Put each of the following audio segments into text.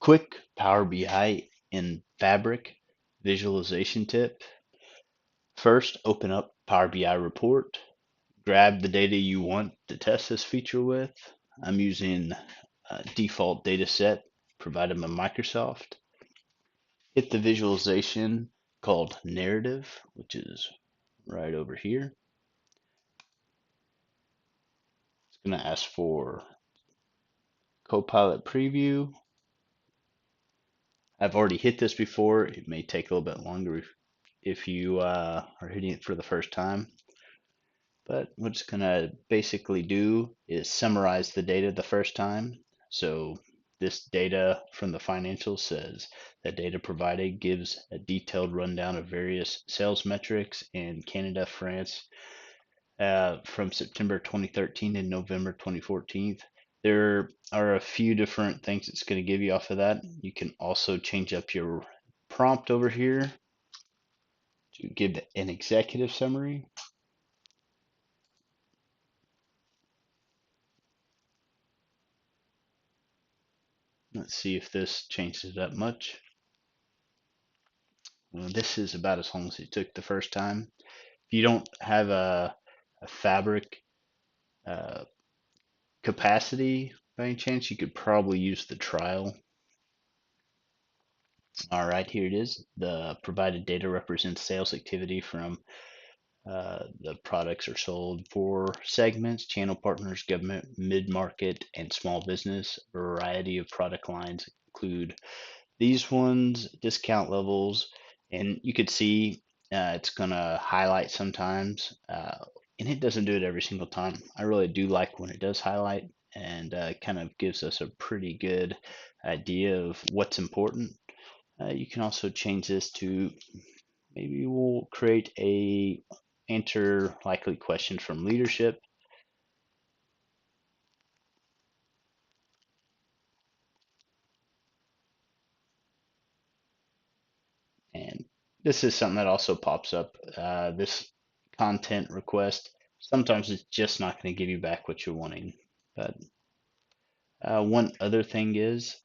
Quick Power BI in Fabric visualization tip. First, open up Power BI report. Grab the data you want to test this feature with. I'm using a default data set provided by Microsoft. Hit the visualization called narrative, which is right over here. It's going to ask for Copilot preview. I've already hit this before. It may take a little bit longer if you are hitting it for the first time. But what it's going to basically do is summarize the data the first time. So this data from the financials says that data provided gives a detailed rundown of various sales metrics in Canada, France, from September 2013 and November 2014. There are a few different things it's going to give you off of that. You can also change up your prompt over here to give an executive summary. Let's see if this changes that much. Well, this is about as long as it took the first time. If you don't have a Fabric uh, capacity by any chance, you could probably use the trial. All right, here it is. The provided data represents sales activity from the products are sold for segments, channel partners, government, mid-market, and small business. A variety of product lines include these ones, discount levels, and you could see it's gonna highlight sometimes, and it doesn't do it every single time. I really do like when it does highlight and kind of gives us a pretty good idea of what's important. You can also change this to maybe we'll create a answer likely question from leadership. And this is something that also pops up. This content request, sometimes it's just not going to give you back what you're wanting. But one other thing is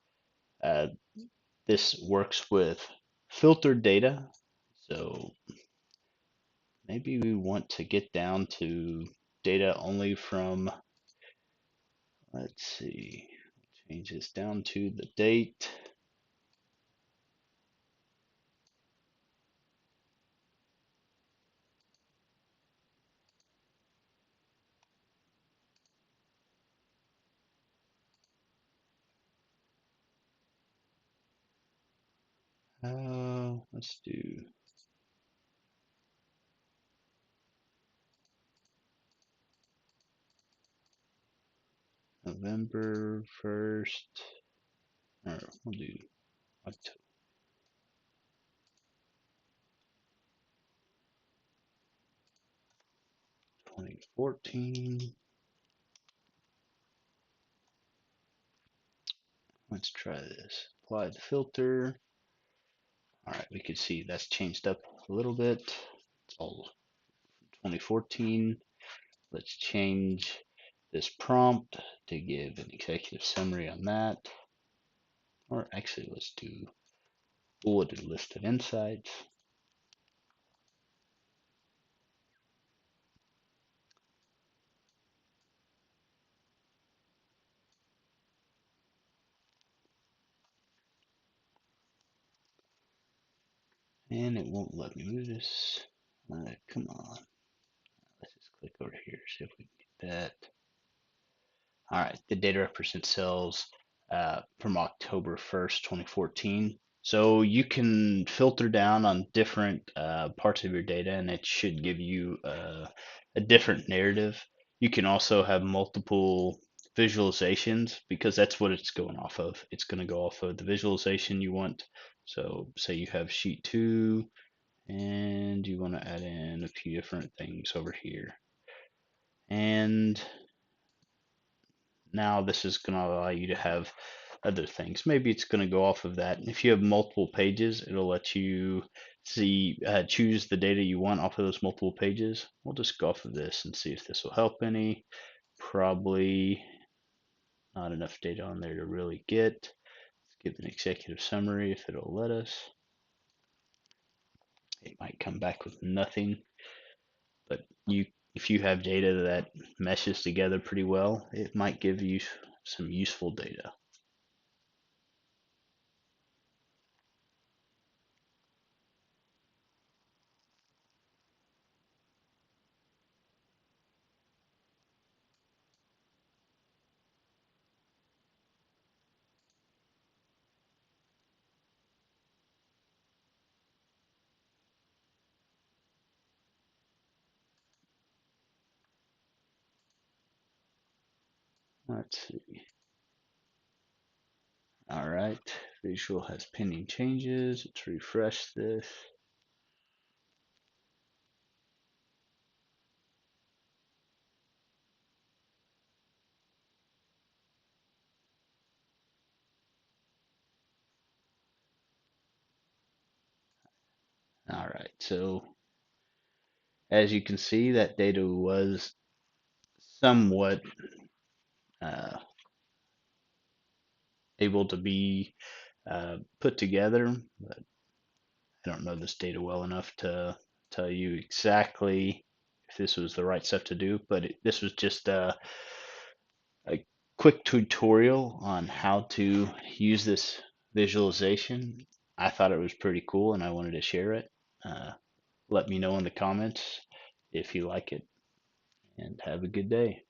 uh, this works with filtered data. So maybe we want to get down to data only from, let's see, change this down to the date. Let's do November 1st, or we'll do October 2014. Let's try this. Apply the filter. All right, we can see that's changed up a little bit. It's all 2014. Let's change this prompt to give an executive summary on that. Or actually, let's do bulleted list of insights. And it won't let me move this. Come on. Let's just click over here, see if we can get that. All right, the data represents sales from October 1st, 2014. So you can filter down on different parts of your data and it should give you a different narrative. You can also have multiple visualizations because that's what it's going off of. It's going to go off of the visualization you want. So say you have sheet 2 and you want to add in a few different things over here. And now this is going to allow you to have other things. Maybe it's going to go off of that. And if you have multiple pages, it'll let you see choose the data you want off of those multiple pages. We'll just go off of this and see if this will help any. Probably not enough data on there to really get. Let's give an executive summary if it'll let us. It might come back with nothing, but if you have data that meshes together pretty well, it might give you some useful data. Let's see. All right, visual has pending changes. Let's refresh this. All right, so as you can see, that data was somewhat uh, able to be put together, but I don't know this data well enough to tell you exactly if this was the right stuff to do, but this was just a quick tutorial on how to use this visualization. I thought it was pretty cool and I wanted to share it. Uh, let me know in the comments if you like it, and have a good day.